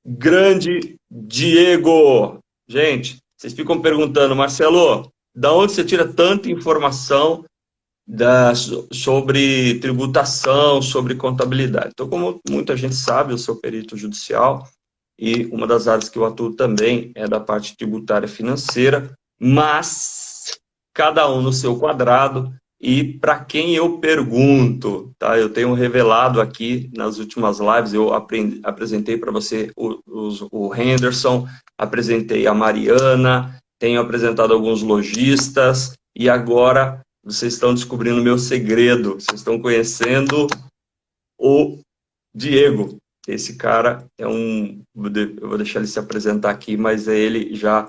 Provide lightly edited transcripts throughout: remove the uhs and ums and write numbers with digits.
grande Diego. Gente, vocês ficam perguntando, Marcelo, da onde você tira tanta informação sobre tributação, sobre contabilidade? Então, como muita gente sabe, eu sou perito judicial e uma das áreas que eu atuo também é da parte tributária financeira, mas cada um no seu quadrado. E para quem eu pergunto, tá? Eu tenho revelado aqui nas últimas lives, eu apresentei para você o Henderson, apresentei a Mariana, tenho apresentado alguns lojistas, e agora vocês estão descobrindo o meu segredo, vocês estão conhecendo o Diego. Esse cara é um... Eu vou deixar ele se apresentar aqui, mas é ele já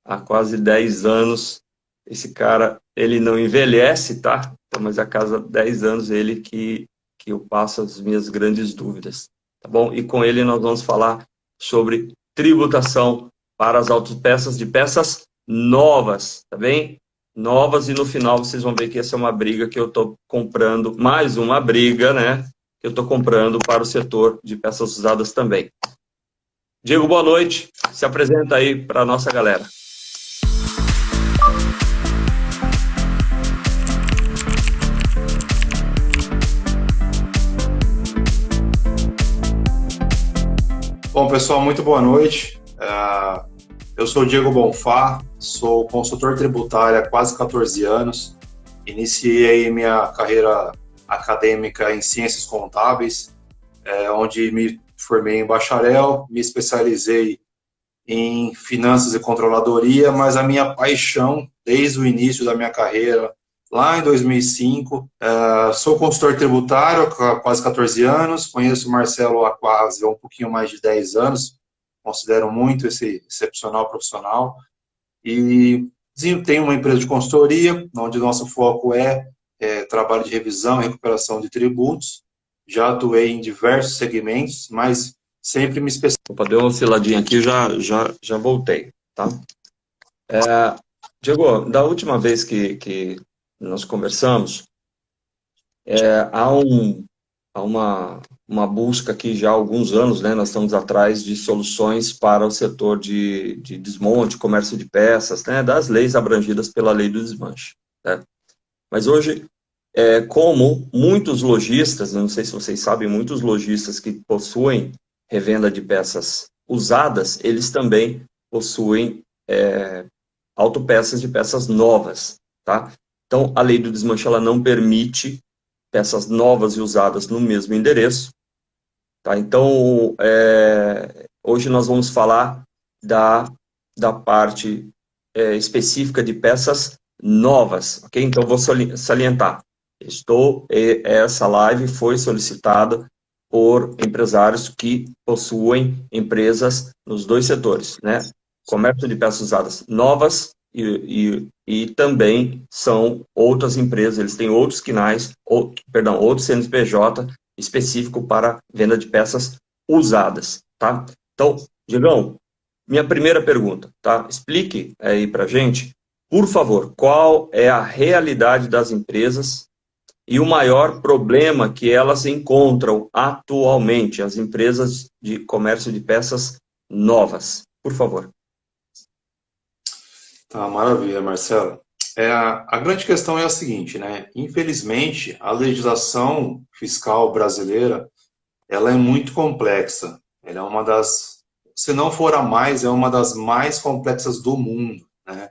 há quase 10 anos. Esse cara, ele não envelhece, tá? Então, mas a casa 10 anos, ele que eu passo as minhas grandes dúvidas, tá bom? E com ele nós vamos falar sobre tributação para as autopeças de peças novas, tá bem? Novas, e no final vocês vão ver que essa é uma briga que eu estou comprando, mais uma briga, né? Que eu estou comprando para o setor de peças usadas também. Diego, boa noite. Se apresenta aí para a nossa galera. Bom, pessoal, muito boa noite. Eu sou o Diego Bonfá, sou consultor tributário há quase 14 anos. Iniciei aí minha carreira acadêmica em ciências contábeis, onde me formei em bacharel, me especializei em finanças e controladoria, mas a minha paixão, desde o início da minha carreira, lá em 2005, sou consultor tributário há quase 14 anos, conheço o Marcelo há quase um pouquinho mais de 10 anos, considero muito esse excepcional profissional, e tenho uma empresa de consultoria, onde nosso foco é trabalho de revisão e recuperação de tributos. Já atuei em diversos segmentos, mas sempre me especializei. Opa, deu uma osciladinha aqui, já voltei, tá? Diego, da última vez que nós conversamos, há uma busca aqui já há alguns anos, né? Nós estamos atrás de soluções para o setor de desmonte, comércio de peças, né? Das leis abrangidas pela lei do desmanche, né? Mas hoje, como muitos lojistas, não sei se vocês sabem, muitos lojistas que possuem revenda de peças usadas, eles também possuem autopeças de peças novas, tá? Então, a lei do desmanche, ela não permite peças novas e usadas no mesmo endereço, tá? Então, hoje nós vamos falar da parte específica de peças novas, ok? Então, vou salientar. Essa live foi solicitada por empresários que possuem empresas nos dois setores, né? Comércio de peças usadas novas e também são outras empresas, eles têm outros quinais, outros CNPJ específico para venda de peças usadas, tá? Então, Diegão, minha primeira pergunta, tá? Explique aí pra gente, por favor, qual é a realidade das empresas e o maior problema que elas encontram atualmente, as empresas de comércio de peças novas. Por favor. Tá, maravilha, Marcelo. A grande questão é a seguinte, né? Infelizmente, a legislação fiscal brasileira, ela é muito complexa. Ela é uma das, se não for a mais, é uma das mais complexas do mundo, né?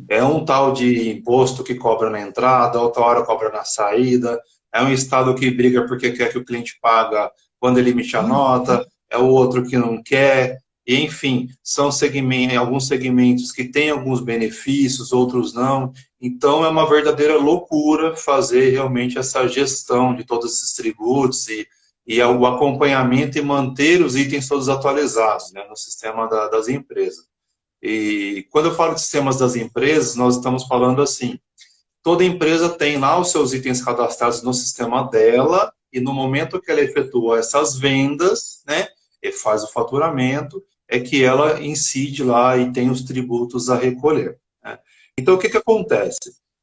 É um tal de imposto que cobra na entrada, outra hora cobra na saída, é um estado que briga porque quer que o cliente paga quando ele emite a nota, é o outro que não quer, e, enfim, são alguns segmentos que têm alguns benefícios, outros não, então é uma verdadeira loucura fazer realmente essa gestão de todos esses tributos e o acompanhamento e manter os itens todos atualizados, né, no sistema das empresas. E quando eu falo de sistemas das empresas, nós estamos falando assim, toda empresa tem lá os seus itens cadastrados no sistema dela, e no momento que ela efetua essas vendas, né, e faz o faturamento, é que ela incide lá e tem os tributos a recolher, né? Então, o que acontece?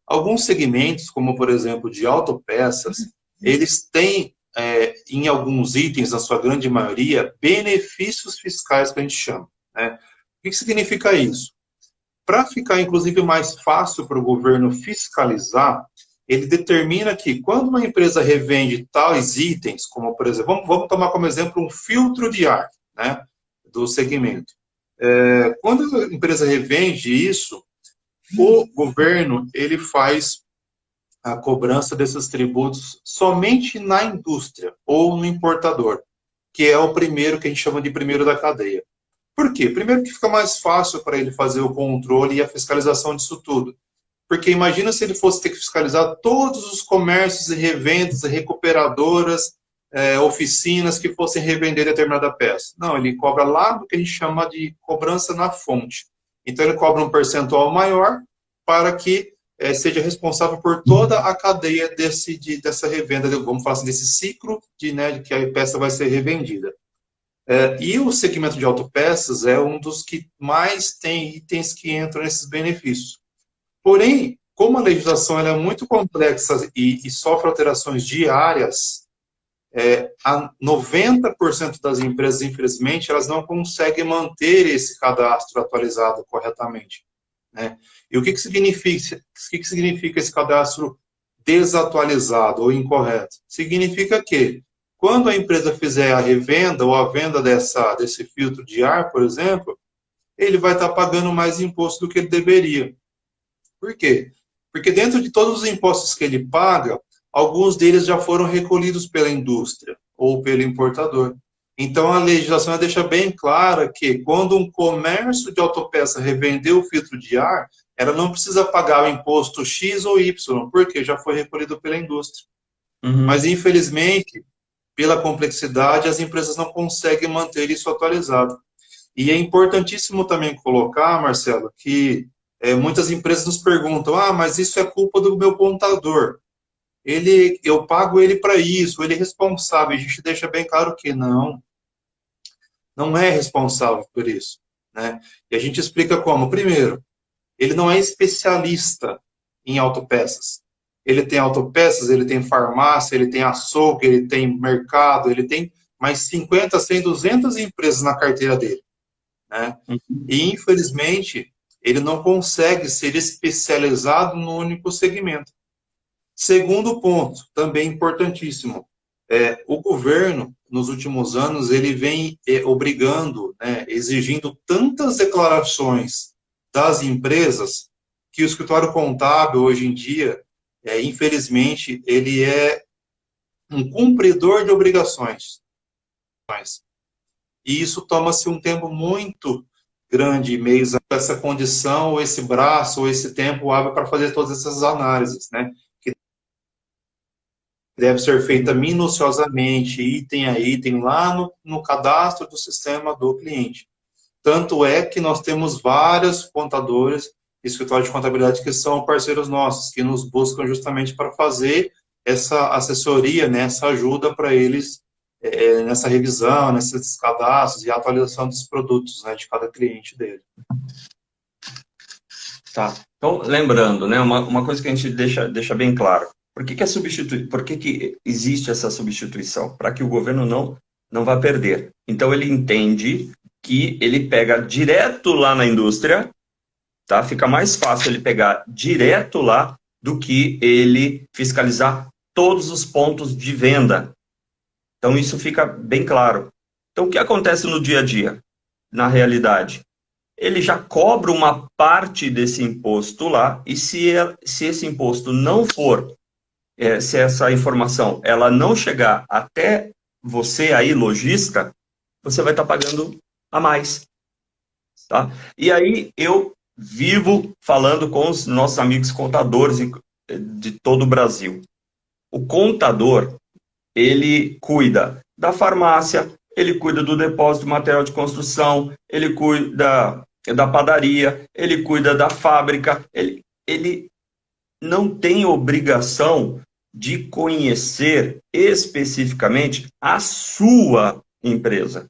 Alguns segmentos, como por exemplo de autopeças, eles têm em alguns itens, na sua grande maioria, benefícios fiscais que a gente chama, né? O que significa isso? Para ficar, inclusive, mais fácil para o governo fiscalizar, ele determina que quando uma empresa revende tais itens, como, por exemplo, vamos tomar como exemplo um filtro de ar, né, do segmento. Quando a empresa revende isso, o governo ele faz a cobrança desses tributos somente na indústria ou no importador, que é o primeiro que a gente chama de primeiro da cadeia. Por quê? Primeiro que fica mais fácil para ele fazer o controle e a fiscalização disso tudo. Porque imagina se ele fosse ter que fiscalizar todos os comércios e revendas, recuperadoras, oficinas que fossem revender determinada peça. Não, ele cobra lá do que a gente chama de cobrança na fonte. Então ele cobra um percentual maior para que seja responsável por toda a cadeia dessa revenda, vamos falar assim, desse ciclo de que a peça vai ser revendida. E o segmento de autopeças é um dos que mais tem itens que entram nesses benefícios. Porém, como a legislação ela é muito complexa e sofre alterações diárias, 90% das empresas, infelizmente, elas não conseguem manter esse cadastro atualizado corretamente, né? E o que significa esse cadastro desatualizado ou incorreto? Significa que, quando a empresa fizer a revenda ou a venda desse filtro de ar, por exemplo, ele vai estar pagando mais imposto do que ele deveria. Por quê? Porque dentro de todos os impostos que ele paga, alguns deles já foram recolhidos pela indústria ou pelo importador. Então, a legislação deixa bem clara que quando um comércio de autopeça revender o filtro de ar, ela não precisa pagar o imposto X ou Y, porque já foi recolhido pela indústria. Uhum. Mas, infelizmente, pela complexidade, as empresas não conseguem manter isso atualizado. E é importantíssimo também colocar, Marcelo, que muitas empresas nos perguntam, mas isso é culpa do meu contador. Eu pago ele para isso, ele é responsável. A gente deixa bem claro que não é responsável por isso, né? E a gente explica como. Primeiro, ele não é especialista em autopeças. Ele tem autopeças, ele tem farmácia, ele tem açougue, ele tem mercado, ele tem mais 50, 100, 200 empresas na carteira dele, né? E, infelizmente, ele não consegue ser especializado no único segmento. Segundo ponto, também importantíssimo, o governo, nos últimos anos, ele vem obrigando, exigindo tantas declarações das empresas que o escritório contábil, hoje em dia, infelizmente, ele é um cumpridor de obrigações. E isso toma-se um tempo muito grande, mês, essa condição, ou esse braço, ou esse tempo hábil para fazer todas essas análises, né? Que deve ser feita minuciosamente, item a item, lá no cadastro do sistema do cliente. Tanto é que nós temos vários contadores, escritórios de contabilidade que são parceiros nossos, que nos buscam justamente para fazer essa assessoria, né, essa ajuda para eles nessa revisão, nesses cadastros e atualização dos produtos, né, de cada cliente dele. Tá. Então, lembrando, né, uma coisa que a gente deixa bem claro. Por que existe essa substituição? Para que o governo não vá perder. Então, ele entende que ele pega direto lá na indústria, tá? Fica mais fácil ele pegar direto lá do que ele fiscalizar todos os pontos de venda. Então, isso fica bem claro. Então, o que acontece no dia a dia, na realidade? Ele já cobra uma parte desse imposto lá, e se esse imposto não for, se essa informação ela não chegar até você aí, lojista, você vai estar pagando a mais. Tá? E aí eu vivo falando com os nossos amigos contadores de todo o Brasil. O contador, ele cuida da farmácia, ele cuida do depósito de material de construção, ele cuida da padaria, ele cuida da fábrica, ele não tem obrigação de conhecer especificamente a sua empresa.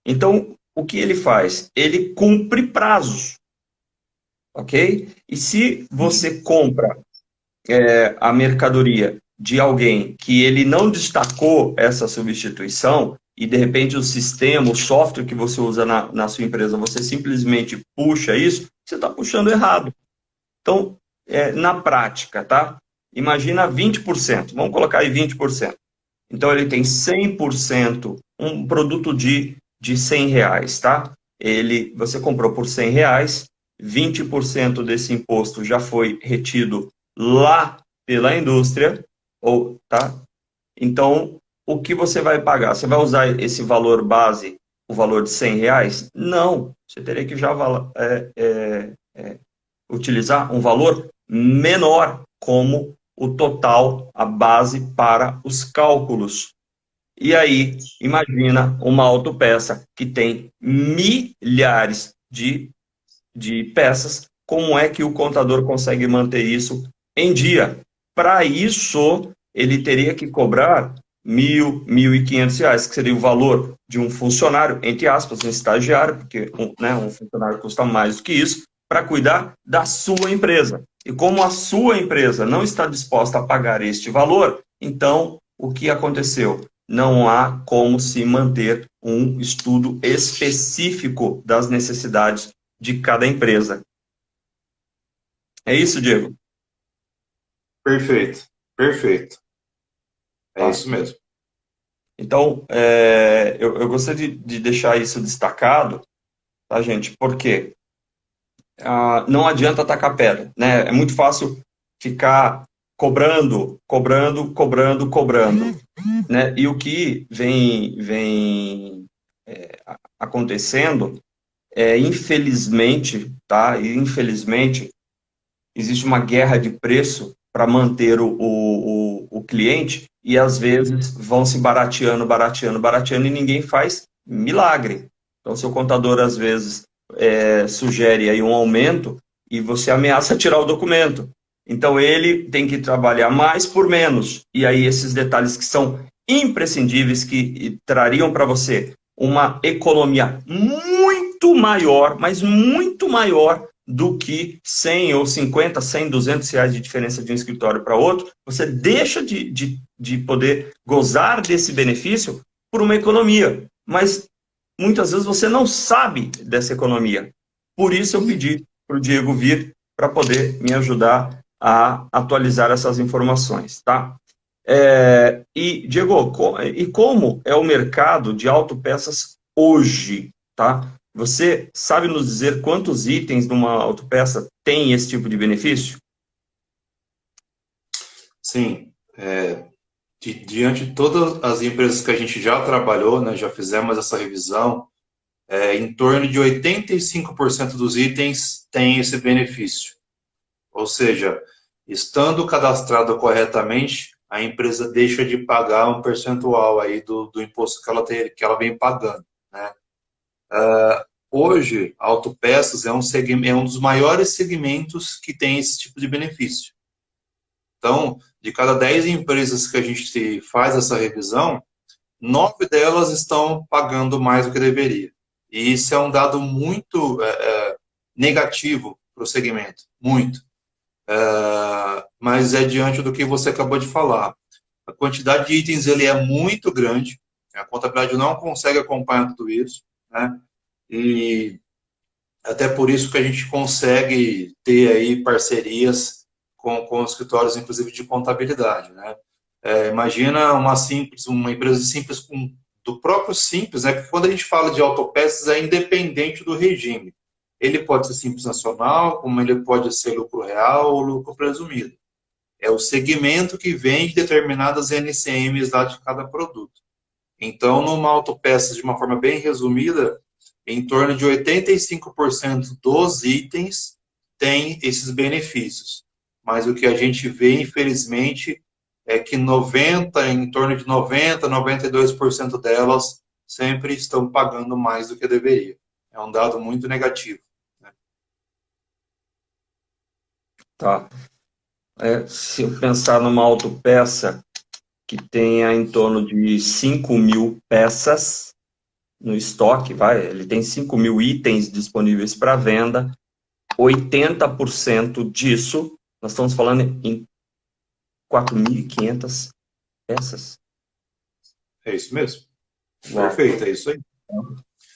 Então, o que ele faz? Ele cumpre prazos, ok? E se você compra a mercadoria de alguém que ele não destacou essa substituição e, de repente, o sistema, o software que você usa na sua empresa, você simplesmente puxa isso, você está puxando errado. Então, na prática, tá? Imagina 20%, vamos colocar aí 20%. Então, ele tem 100%, um produto de R$ 100, tá? Você comprou por R$ 100, 20% desse imposto já foi retido lá pela indústria, tá? Então, o que você vai pagar? Você vai usar esse valor base, o valor de R$ 100? Não, você teria que já utilizar um valor menor como o total, a base para os cálculos. E aí, imagina uma autopeça que tem milhares de peças, como é que o contador consegue manter isso em dia? Para isso, ele teria que cobrar R$ 1.000, R$ 1.500, que seria o valor de um funcionário, entre aspas, um estagiário, porque um funcionário custa mais do que isso, para cuidar da sua empresa. E como a sua empresa não está disposta a pagar este valor, então, o que aconteceu? Não há como se manter um estudo específico das necessidades de cada empresa. É isso, Diego? Perfeito, perfeito. É Tá. isso mesmo. Então, eu gostaria de deixar isso destacado, tá, gente? Porque não adianta tacar pedra, né? É muito fácil ficar cobrando, né? E o que vem acontecendo infelizmente, tá? E infelizmente, existe uma guerra de preço para manter o cliente e às vezes vão se barateando, e ninguém faz milagre. Então, seu contador às vezes sugere aí um aumento e você ameaça tirar o documento. Então, ele tem que trabalhar mais por menos. E aí, esses detalhes que são imprescindíveis, que trariam para você uma economia muito maior, mas muito maior do que 100 ou 50, 100, R$ 200 de diferença de um escritório para outro, você deixa de poder gozar desse benefício por uma economia. Mas muitas vezes você não sabe dessa economia. Por isso eu pedi para o Diego vir para poder me ajudar a atualizar essas informações, tá? E, Diego, e como é o mercado de autopeças hoje, tá? Você sabe nos dizer quantos itens numa autopeça tem esse tipo de benefício? Sim, diante de todas as empresas que a gente já trabalhou, né, já fizemos essa revisão, em torno de 85% dos itens tem esse benefício. Ou seja, estando cadastrado corretamente, a empresa deixa de pagar um percentual aí do imposto que ela vem pagando, né? Hoje, autopeças é um dos maiores segmentos que tem esse tipo de benefício. Então, de cada 10 empresas que a gente faz essa revisão, 9 delas estão pagando mais do que deveria. E isso é um dado muito negativo para o segmento, muito. Mas é diante do que você acabou de falar. A quantidade de itens ele é muito grande, a contabilidade não consegue acompanhar tudo isso, né? E até por isso que a gente consegue ter aí parcerias com escritórios, inclusive, de contabilidade, né? Imagina uma empresa simples do próprio Simples, né? Que quando a gente fala de autopeças é independente do regime. Ele pode ser Simples Nacional, como ele pode ser lucro real ou lucro presumido. É o segmento que vem de determinadas NCMs lá de cada produto. Então, numa autopeça, de uma forma bem resumida, em torno de 85% dos itens tem esses benefícios. Mas o que a gente vê, infelizmente, é que em torno de 90, 92% delas sempre estão pagando mais do que deveria. É um dado muito negativo. Né? Tá. Se eu pensar numa autopeça que tenha em torno de 5.000 peças no estoque, ele tem 5.000 itens disponíveis para venda, 80% disso, nós estamos falando em 4.500 peças. É isso mesmo. Uau. Perfeito, é isso aí.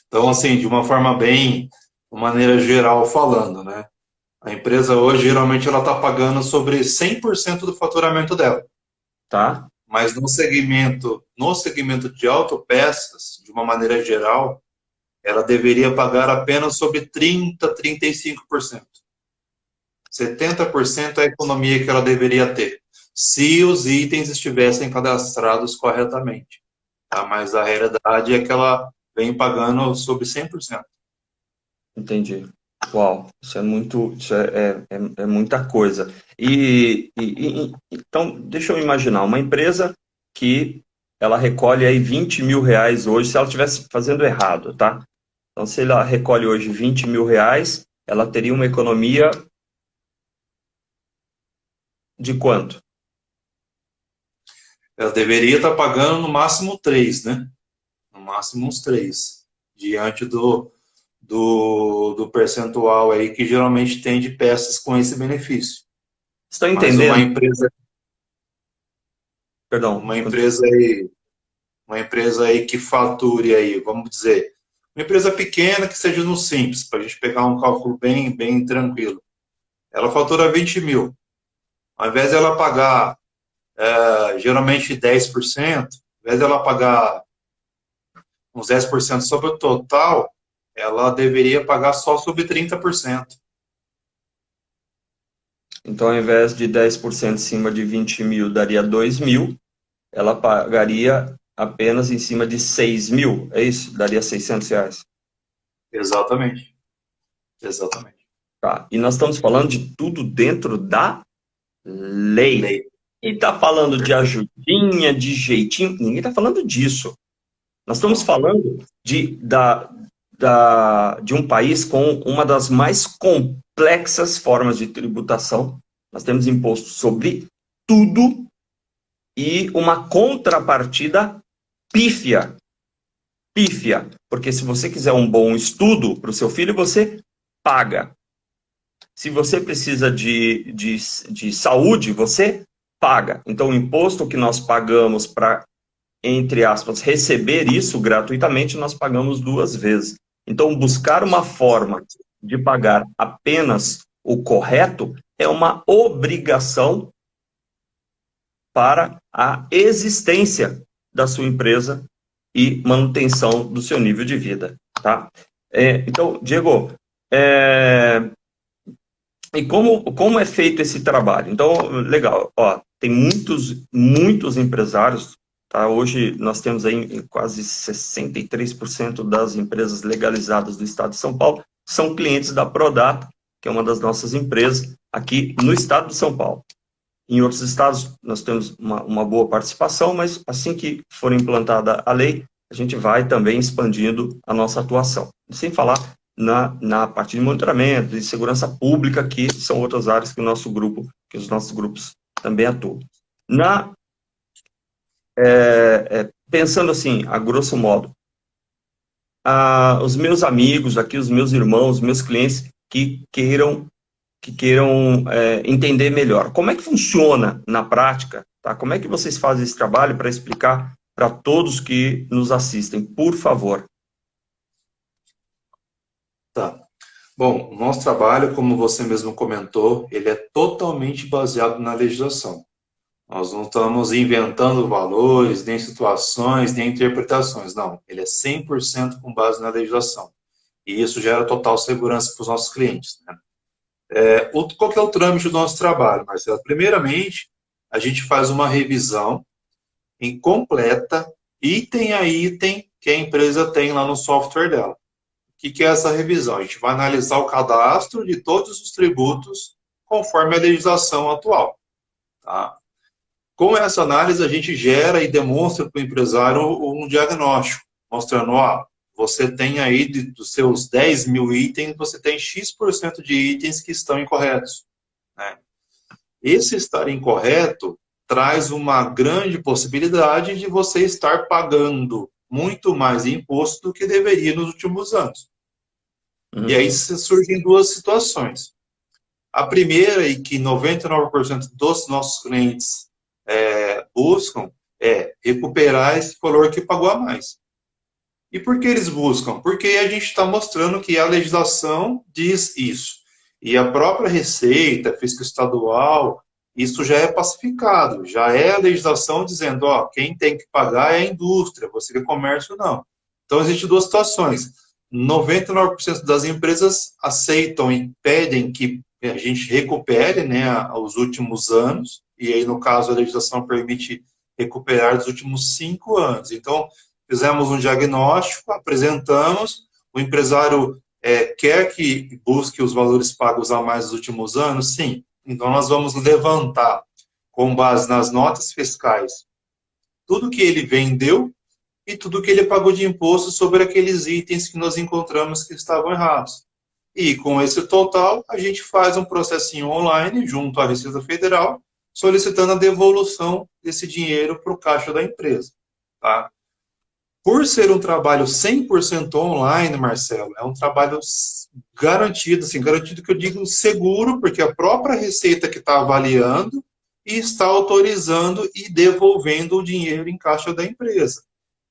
Então, assim, de uma forma bem, de maneira geral falando, né? A empresa hoje, geralmente, ela está pagando sobre 100% do faturamento dela. Tá? Mas no segmento de autopeças, de uma maneira geral, ela deveria pagar apenas sobre 30%, 35%. 70% é a economia que ela deveria ter, se os itens estivessem cadastrados corretamente. Tá? Mas a realidade é que ela vem pagando sobre 100%. Entendi. Uau, isso é muita coisa. Então, deixa eu imaginar, uma empresa que ela recolhe aí R$ 20.000 hoje, se ela estivesse fazendo errado, tá? Então, se ela recolhe hoje R$ 20.000, ela teria uma economia de quanto? Ela deveria estar pagando no máximo 3, né? No máximo uns 3, diante do percentual aí que geralmente tem de peças com esse benefício. Estão Mas entendendo? Perdão. uma empresa aí, uma empresa aí que fature aí, vamos dizer, uma empresa pequena que seja no simples, para a gente pegar um cálculo bem, bem tranquilo. Ela fatura 20 mil. Ao invés de ela pagar geralmente 10%, ao invés de ela pagar uns 10% sobre o total, ela deveria pagar só sobre 30%. Então, ao invés de 10% em cima de 20.000, daria 2.000, ela pagaria apenas em cima de 6.000, é isso? Daria R$ 600. Exatamente. Exatamente. Tá. E nós estamos falando de tudo dentro da lei. Lei. E está falando de Perfeito. ajudinha, de jeitinho, ninguém está falando disso. Nós estamos Não. falando de um país com uma das mais complexas formas de tributação. Nós temos imposto sobre tudo e uma contrapartida pífia. Pífia. Porque se você quiser um bom estudo para o seu filho, você paga. Se você precisa de saúde, você paga. Então, o imposto que nós pagamos para, entre aspas, receber isso gratuitamente, nós pagamos 2 vezes. Então, buscar uma forma de pagar apenas o correto é uma obrigação para a existência da sua empresa e manutenção do seu nível de vida. Tá? Então, Diego, e como é feito esse trabalho? Então, legal, ó, tem muitos empresários, tá? Hoje nós temos aí quase 63% das empresas legalizadas do estado de São Paulo são clientes da Prodata, que é uma das nossas empresas aqui no estado de São Paulo. Em outros estados nós temos uma boa participação, mas assim que for implantada a lei, a gente vai também expandindo a nossa atuação. Sem falar na parte de monitoramento, de segurança pública, que são outras áreas que os nossos grupos também atuam. Pensando assim, a grosso modo, os meus amigos aqui, os meus irmãos, os meus clientes que queiram entender melhor. Como é que funciona na prática? Tá? Como é que vocês fazem esse trabalho para explicar para todos que nos assistem, por favor? Tá. Bom, o nosso trabalho, como você mesmo comentou, ele é totalmente baseado na legislação. Nós não estamos inventando valores, nem situações, nem interpretações, não. Ele é 100% com base na legislação. E isso gera total segurança para os nossos clientes, né? Qual que é o trâmite do nosso trabalho, Marcelo? Primeiramente, a gente faz uma revisão completa, item a item, que a empresa tem lá no software dela. O que é essa revisão? A gente vai analisar o cadastro de todos os tributos conforme a legislação atual. Tá? Com essa análise, a gente gera e demonstra para o empresário um diagnóstico, mostrando, ó, você tem aí, dos seus 10 mil itens, você tem X% de itens que estão incorretos. Né? Esse estar incorreto traz uma grande possibilidade de você estar pagando muito mais imposto do que deveria nos últimos anos. Uhum. E aí surgem duas situações. A primeira, e que 99% dos nossos clientes buscam é recuperar esse valor que pagou a mais. E por que eles buscam? Porque a gente está mostrando que a legislação diz isso. E a própria Receita, Fisco Estadual, isso já é pacificado, já é a legislação dizendo, ó, quem tem que pagar é a indústria, você que é comércio, não. Então, existem duas situações. 99% das empresas aceitam e pedem que a gente recupere, né, os últimos anos, e aí, no caso, a legislação permite recuperar dos últimos 5 anos. Então, fizemos um diagnóstico, apresentamos, o empresário quer que busque os valores pagos a mais nos últimos anos? Sim. Então, nós vamos levantar, com base nas notas fiscais, tudo que ele vendeu e tudo que ele pagou de imposto sobre aqueles itens que nós encontramos que estavam errados. E com esse total, a gente faz um processinho online junto à Receita Federal, solicitando a devolução desse dinheiro para o caixa da empresa. Tá? Por ser um trabalho 100% online, Marcelo, é um trabalho garantido, assim, garantido que eu digo seguro, porque a própria Receita que está avaliando e está autorizando e devolvendo o dinheiro em caixa da empresa.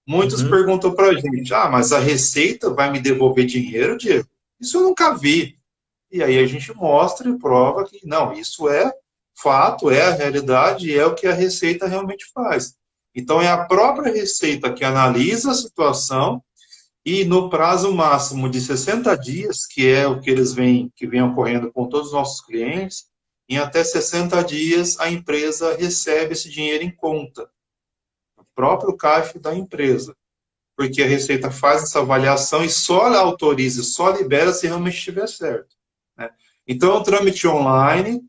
Muitos perguntam para a gente, mas a Receita vai me devolver dinheiro, Diego? Isso eu nunca vi. E aí a gente mostra e prova que, não, isso é fato, é a realidade, é o que a Receita realmente faz. Então, é a própria Receita que analisa a situação e no prazo máximo de 60 dias, que é o que que vem ocorrendo com todos os nossos clientes, em até 60 dias a empresa recebe esse dinheiro em conta, no próprio caixa da empresa, porque a Receita faz essa avaliação e só autoriza, só libera se realmente estiver certo. Né? Então, é um trâmite online,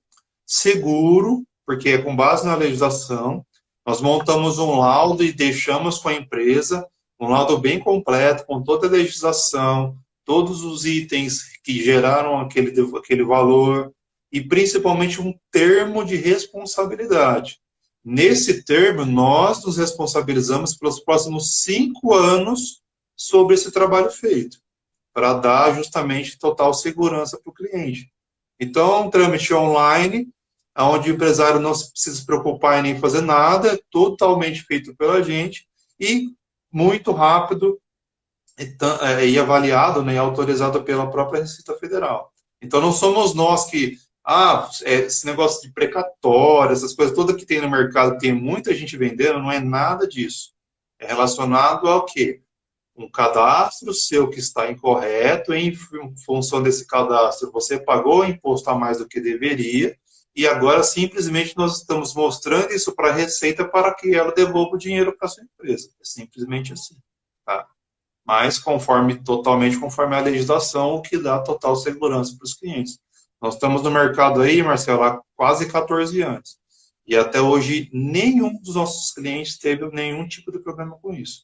seguro, porque é com base na legislação. Nós montamos um laudo e deixamos com a empresa, um laudo bem completo, com toda a legislação, todos os itens que geraram aquele valor, e principalmente um termo de responsabilidade. Nesse termo, nós nos responsabilizamos pelos próximos 5 anos sobre esse trabalho feito, para dar justamente total segurança para o cliente. Então, é um trâmite online, onde o empresário não precisa se preocupar em nem fazer nada, é totalmente feito pela gente e muito rápido e avaliado, né, e autorizado pela própria Receita Federal. Então, não somos nós que, esse negócio de precatório, essas coisas todas que tem no mercado, tem muita gente vendendo, não é nada disso. É relacionado ao quê? Um cadastro seu que está incorreto, em função desse cadastro, você pagou imposto a mais do que deveria, e agora simplesmente nós estamos mostrando isso para a Receita para que ela devolva o dinheiro para a sua empresa. É simplesmente assim. Tá? Mas totalmente conforme a legislação, o que dá total segurança para os clientes. Nós estamos no mercado aí, Marcelo, há quase 14 anos. E até hoje, nenhum dos nossos clientes teve nenhum tipo de problema com isso.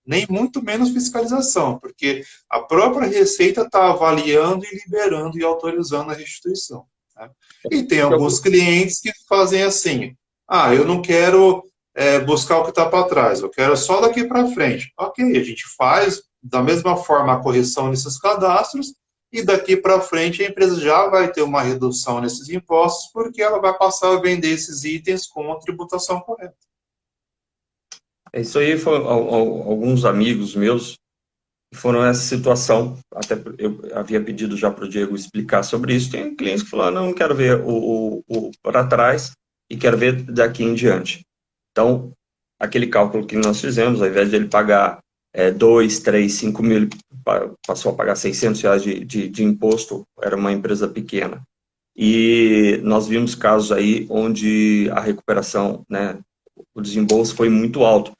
Nem muito menos fiscalização, porque a própria Receita está avaliando e liberando e autorizando a restituição. Né? E tem alguns clientes que fazem assim, eu não quero buscar o que está para trás, eu quero só daqui para frente. Ok, a gente faz da mesma forma a correção nesses cadastros, e daqui para frente a empresa já vai ter uma redução nesses impostos, porque ela vai passar a vender esses itens com a tributação correta. Isso aí foram alguns amigos meus que foram nessa situação, até eu havia pedido já para o Diego explicar sobre isso. Tem clientes que falaram, não quero ver o para trás e quero ver daqui em diante. Então, aquele cálculo que nós fizemos, ao invés de ele pagar 2, 3, 5 mil, ele passou a pagar R$600 de imposto, era uma empresa pequena. E nós vimos casos aí onde a recuperação, né, o desembolso foi muito alto.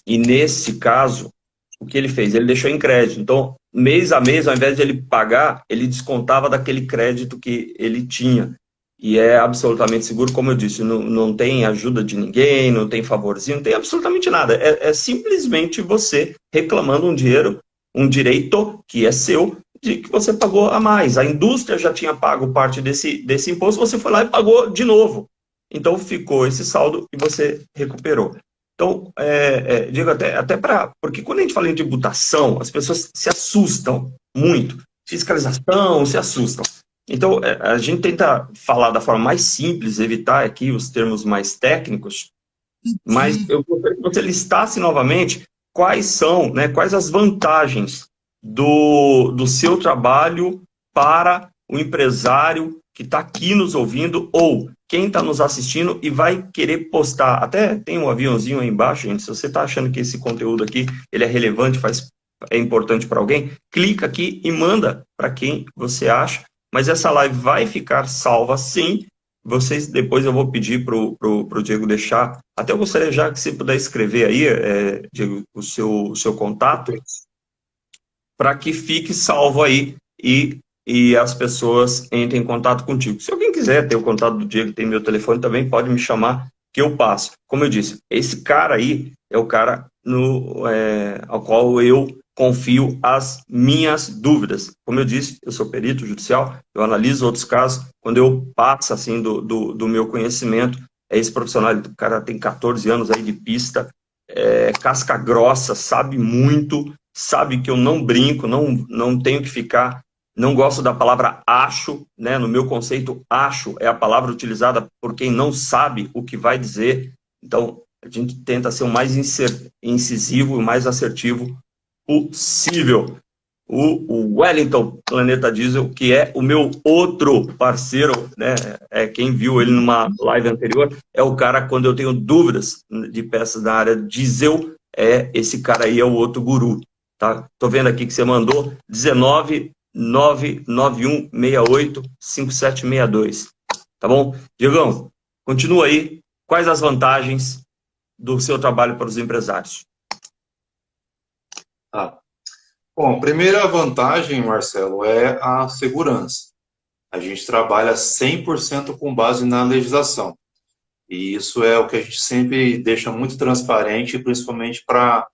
E nesse caso, o que ele fez? Ele deixou em crédito. Então, mês a mês, ao invés de ele pagar, ele descontava daquele crédito que ele tinha. E é absolutamente seguro, como eu disse, não tem ajuda de ninguém, não tem favorzinho, não tem absolutamente nada. É simplesmente você reclamando um direito que é seu, de que você pagou a mais. A indústria já tinha pago parte desse imposto, você foi lá e pagou de novo. Então, ficou esse saldo e você recuperou. Então, digo até porque quando a gente fala em tributação, as pessoas se assustam muito. Fiscalização, se assustam. Então, a gente tenta falar da forma mais simples, evitar aqui os termos mais técnicos, mas eu gostaria que você listasse novamente quais são, né, quais as vantagens do seu trabalho para o empresário que está aqui nos ouvindo ou quem está nos assistindo e vai querer postar. Até tem um aviãozinho aí embaixo, gente. Se você está achando que esse conteúdo aqui ele é relevante, é importante para alguém, clica aqui e manda para quem você acha. Mas essa live vai ficar salva sim. Vocês, depois eu vou pedir pro Diego deixar. Até eu gostaria já que você puder escrever aí, Diego, o seu contato, para que fique salvo aí e as pessoas entrem em contato contigo. Se alguém quiser ter o contato do Diego, tem meu telefone também, pode me chamar que eu passo. Como eu disse, esse cara aí é o cara ao qual eu confio as minhas dúvidas. Como eu disse, eu sou perito judicial, eu analiso outros casos, quando eu passo assim do meu conhecimento, esse profissional, o cara tem 14 anos aí de pista, casca grossa, sabe muito, sabe que eu não brinco, não tenho que ficar, não gosto da palavra acho, né? No meu conceito, acho é a palavra utilizada por quem não sabe o que vai dizer. Então, a gente tenta ser o mais incisivo e o mais assertivo possível. O Wellington Planeta Diesel, que é o meu outro parceiro, né? Quem viu ele numa live anterior, é o cara, quando eu tenho dúvidas de peças da área diesel, esse cara aí é o outro guru. Tá? Tô vendo aqui que você mandou 19991685762. Tá bom? Diegão, continua aí. Quais as vantagens do seu trabalho para os empresários? Bom, a primeira vantagem, Marcelo, é a segurança. A gente trabalha 100% com base na legislação. E isso é o que a gente sempre deixa muito transparente, principalmente para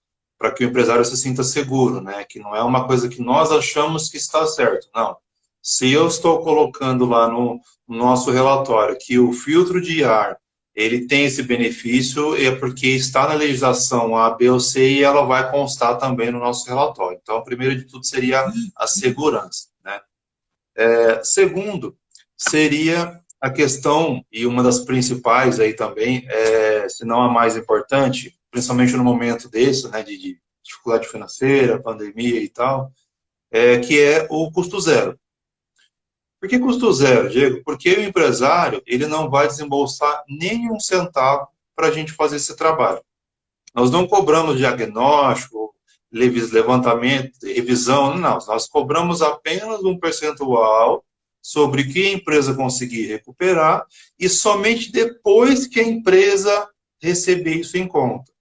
que o empresário se sinta seguro, né? Que não é uma coisa que nós achamos que está certo, não. Se eu estou colocando lá no nosso relatório que o filtro de ar ele tem esse benefício, é porque está na legislação A, B ou C e ela vai constar também no nosso relatório. Então, primeiro de tudo seria a segurança, né? Segundo, seria a questão, e uma das principais aí também, se não a mais importante, principalmente no momento desse, né, de dificuldade financeira, pandemia e tal, que é o custo zero. Por que custo zero, Diego? Porque o empresário, ele não vai desembolsar nenhum centavo para a gente fazer esse trabalho. Nós não cobramos diagnóstico, levantamento, revisão, não. Nós cobramos apenas um percentual sobre o que a empresa conseguir recuperar e somente depois que a empresa receber isso em conta.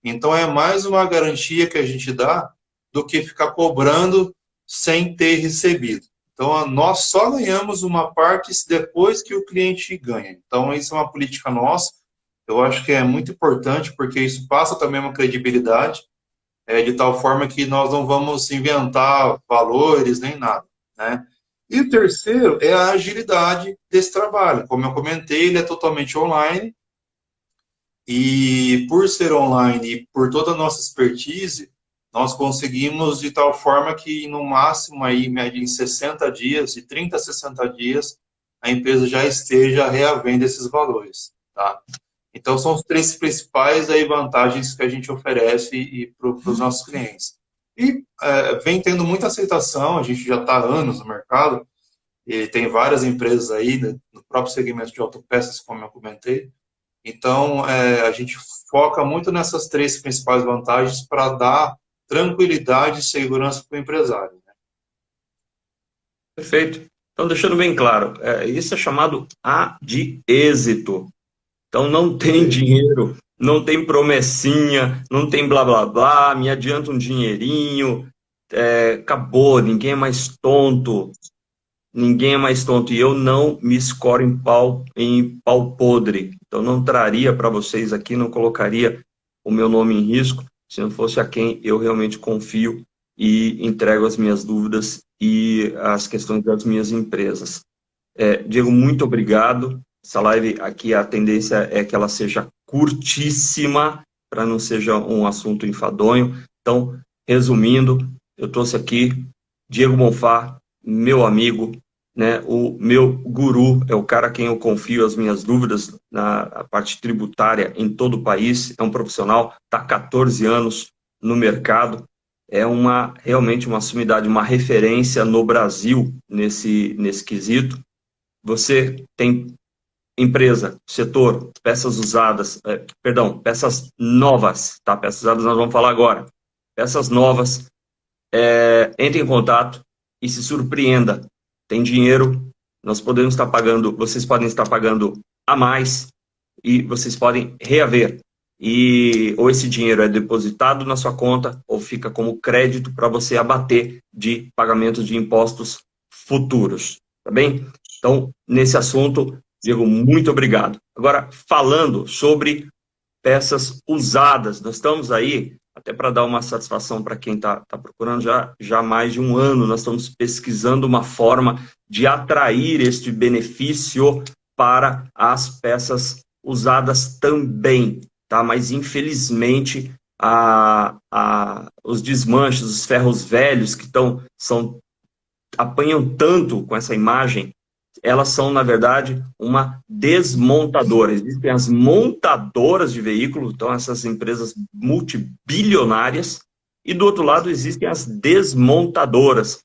Então, é mais uma garantia que a gente dá do que ficar cobrando sem ter recebido. Então, nós só ganhamos uma parte depois que o cliente ganha. Então, isso é uma política nossa. Eu acho que é muito importante, porque isso passa também uma credibilidade, de tal forma que nós não vamos inventar valores nem nada, né? E o terceiro é a agilidade desse trabalho. Como eu comentei, ele é totalmente online, e por ser online e por toda a nossa expertise, nós conseguimos de tal forma que, no máximo, aí, média em 60 dias, de 30 a 60 dias, a empresa já esteja reavendo esses valores, tá? Então, são os três principais aí, vantagens que a gente oferece para os nossos clientes. E vem tendo muita aceitação, a gente já está há anos no mercado, e tem várias empresas aí, no próprio segmento de autopeças, como eu comentei. Então, a gente foca muito nessas três principais vantagens para dar tranquilidade e segurança para o empresário, né? Perfeito. Então, deixando bem claro, isso é chamado A de êxito. Então, não tem dinheiro, não tem promessinha, não tem blá blá blá, me adianta um dinheirinho, acabou, ninguém é mais tonto. Ninguém é mais tonto. E eu não me escoro em pau podre. Então, não traria para vocês aqui, não colocaria o meu nome em risco, se não fosse a quem eu realmente confio e entrego as minhas dúvidas e as questões das minhas empresas. Diego, muito obrigado. Essa live aqui, a tendência é que ela seja curtíssima, para não seja um assunto enfadonho. Então, resumindo, eu trouxe aqui Diego Bonfá, meu amigo, né, o meu guru, é o cara a quem eu confio as minhas dúvidas na parte tributária em todo o país, é um profissional, está há 14 anos no mercado, é realmente uma sumidade, uma referência no Brasil nesse quesito. Você tem empresa, setor, peças usadas, peças novas, tá? Peças usadas nós vamos falar agora. Peças novas, entre em contato e se surpreenda. Tem dinheiro, nós podemos estar pagando, vocês podem estar pagando a mais e vocês podem reaver. Ou esse dinheiro é depositado na sua conta ou fica como crédito para você abater de pagamentos de impostos futuros, tá bem? Então, nesse assunto, Diego, muito obrigado. Agora, falando sobre peças usadas, nós estamos aí, até para dar uma satisfação para quem está procurando, já há mais de um ano, nós estamos pesquisando uma forma de atrair este benefício para as peças usadas também, tá? Mas, infelizmente, os desmanches, os ferros velhos que apanham tanto com essa imagem, elas são, na verdade, uma desmontadora. Existem as montadoras de veículos, então essas empresas multibilionárias, e do outro lado existem as desmontadoras,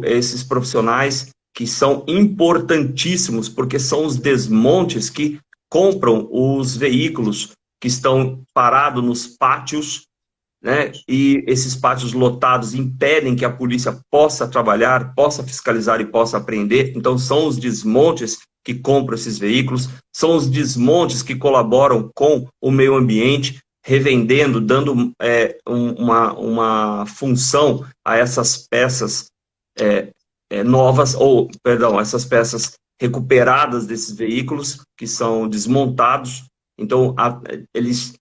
esses profissionais que são importantíssimos, porque são os desmontes que compram os veículos que estão parados nos pátios, né? E esses pátios lotados impedem que a polícia possa trabalhar, possa fiscalizar e possa apreender. Então, são os desmontes que compram esses veículos, são os desmontes que colaboram com o meio ambiente, revendendo, dando uma função a essas peças novas, essas peças recuperadas desses veículos que são desmontados. Então, eles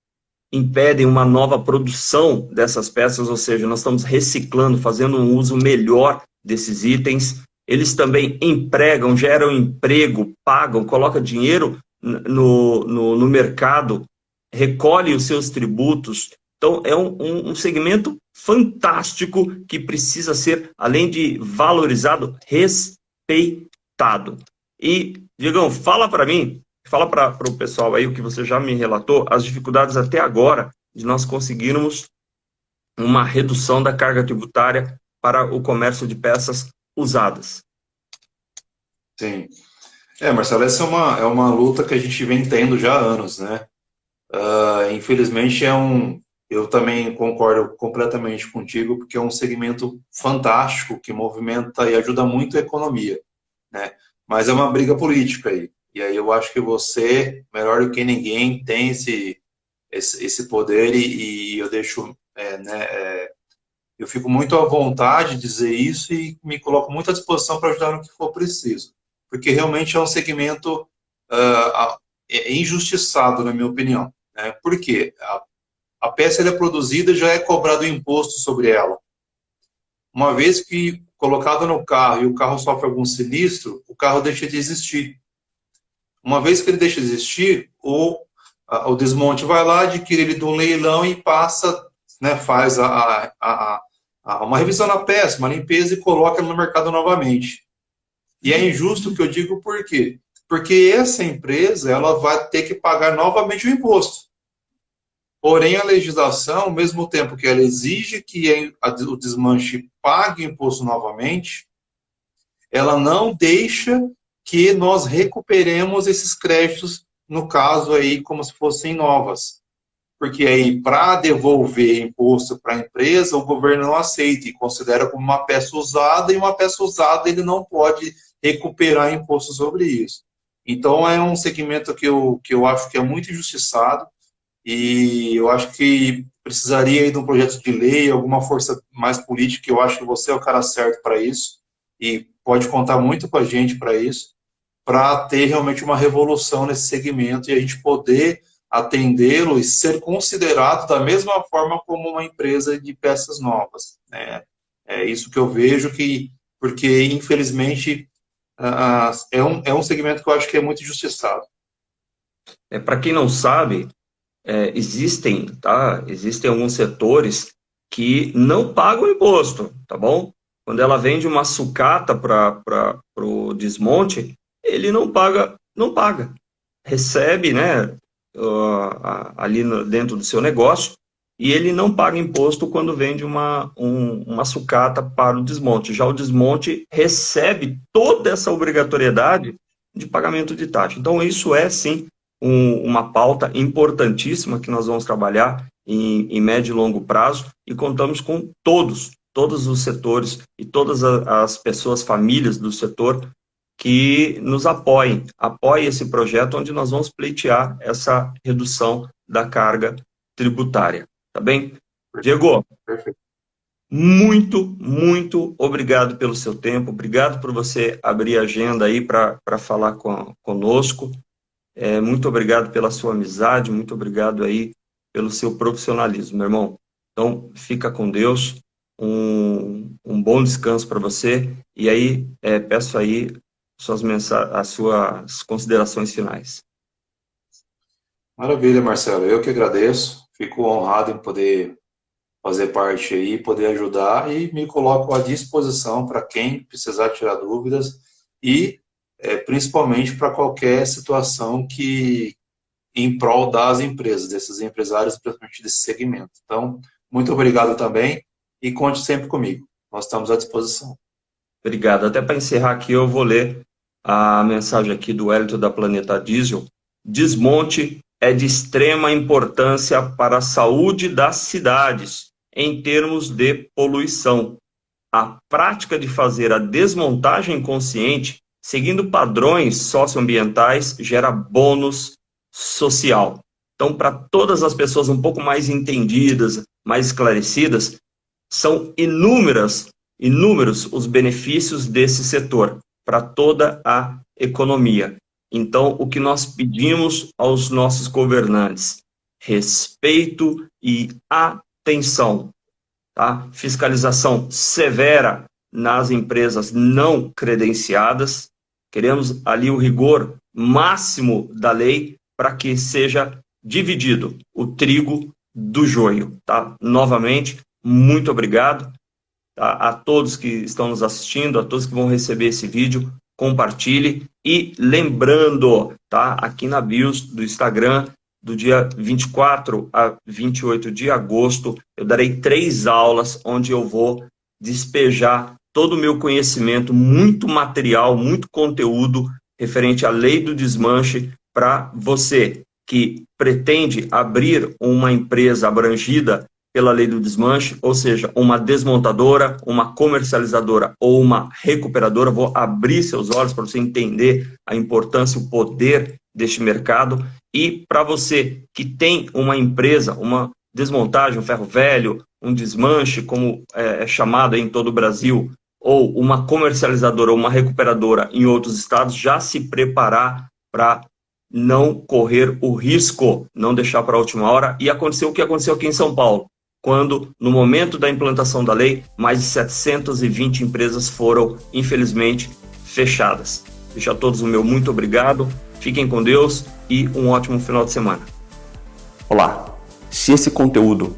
impedem uma nova produção dessas peças, ou seja, nós estamos reciclando, fazendo um uso melhor desses itens. Eles também empregam, geram emprego, pagam, colocam dinheiro no mercado, recolhe os seus tributos. Então, é um segmento fantástico que precisa ser, além de valorizado, respeitado. E, Diegão, fala para mim, fala para o pessoal aí o que você já me relatou, as dificuldades até agora de nós conseguirmos uma redução da carga tributária para o comércio de peças usadas. Sim. Marcelo, essa é uma luta que a gente vem tendo já há anos, né? Infelizmente, eu também concordo completamente contigo, porque é um segmento fantástico que movimenta e ajuda muito a economia, né? Mas é uma briga política aí. E aí eu acho que você, melhor do que ninguém, tem esse poder e eu deixo, eu fico muito à vontade de dizer isso e me coloco muito à disposição para ajudar no que for preciso. Porque realmente é um segmento injustiçado, na minha opinião. Né? Por quê? A peça é produzida e já é cobrado imposto sobre ela. Uma vez que colocado no carro e o carro sofre algum sinistro, o carro deixa de existir. Uma vez que ele deixa de existir, o desmonte vai lá, adquire ele de um leilão e passa, né, faz uma revisão na peça, uma limpeza e coloca no mercado novamente. E é injusto o que eu digo por quê? Porque essa empresa ela vai ter que pagar novamente o imposto. Porém, a legislação, ao mesmo tempo que ela exige que o desmanche pague imposto novamente, ela não deixa que nós recuperemos esses créditos, no caso aí, como se fossem novas. Porque aí, para devolver imposto para a empresa, o governo não aceita e considera como uma peça usada, e uma peça usada ele não pode recuperar imposto sobre isso. Então, é um segmento que eu acho que é muito injustiçado, e eu acho que precisaria aí de um projeto de lei, alguma força mais política, eu acho que você é o cara certo para isso, e pode contar muito com a gente para isso, para ter realmente uma revolução nesse segmento e a gente poder atendê-lo e ser considerado da mesma forma como uma empresa de peças novas. Né? É isso que eu vejo, porque infelizmente é um segmento que eu acho que é muito injustiçado. Para quem não sabe, existem alguns setores que não pagam imposto, tá bom? quando ela vende uma sucata para o desmonte, ele não paga. Recebe, né, ali dentro do seu negócio, e ele não paga imposto quando vende uma sucata para o desmonte. Já o desmonte recebe toda essa obrigatoriedade de pagamento de taxa. Então, isso é, sim, uma pauta importantíssima que nós vamos trabalhar em médio e longo prazo, e contamos com todos os setores e todas as pessoas, famílias do setor, que nos apoiem esse projeto, onde nós vamos pleitear essa redução da carga tributária. Tá bem? Diego, muito obrigado pelo seu tempo, obrigado por você abrir a agenda aí para falar conosco, muito obrigado pela sua amizade, muito obrigado aí pelo seu profissionalismo, meu irmão. Então, fica com Deus, um bom descanso para você, e aí peço aí as suas considerações finais. Maravilha, Marcelo. Eu que agradeço. Fico honrado em poder fazer parte aí, poder ajudar, e me coloco à disposição para quem precisar tirar dúvidas e principalmente para qualquer situação que em prol das empresas, desses empresários, principalmente desse segmento. Então, muito obrigado também e conte sempre comigo. Nós estamos à disposição. Obrigado. Até para encerrar aqui, eu vou ler a mensagem aqui do Hélito da Planeta Diesel. Desmonte é de extrema importância para a saúde das cidades, em termos de poluição. A prática de fazer a desmontagem consciente, seguindo padrões socioambientais, gera bônus social. Então, para todas as pessoas um pouco mais entendidas, mais esclarecidas, são inúmeros os benefícios desse setor para toda a economia. Então, o que nós pedimos aos nossos governantes? Respeito e atenção, tá? Fiscalização severa nas empresas não credenciadas. Queremos ali o rigor máximo da lei para que seja dividido o trigo do joio, tá? Novamente, muito obrigado a todos que estão nos assistindo, a todos que vão receber esse vídeo. Compartilhe, e lembrando, tá, aqui na bios do Instagram, do dia 24 a 28 de agosto, eu darei 3 aulas onde eu vou despejar todo o meu conhecimento, muito material, muito conteúdo referente à lei do desmanche, para você que pretende abrir uma empresa abrangida pela lei do desmanche, ou seja, uma desmontadora, uma comercializadora ou uma recuperadora. Vou abrir seus olhos para você entender a importância, o poder deste mercado. E para você que tem uma empresa, uma desmontagem, um ferro velho, um desmanche, como é chamado em todo o Brasil, ou uma comercializadora ou uma recuperadora em outros estados, já se preparar para não correr o risco, não deixar para a última hora. E aconteceu o que aconteceu aqui em São Paulo, quando, no momento da implantação da lei, mais de 720 empresas foram, infelizmente, fechadas. Deixo a todos o meu muito obrigado, fiquem com Deus e um ótimo final de semana. Olá, se esse conteúdo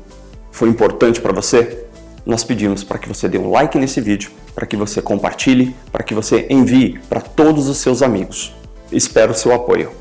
foi importante para você, nós pedimos para que você dê um like nesse vídeo, para que você compartilhe, para que você envie para todos os seus amigos. Espero o seu apoio.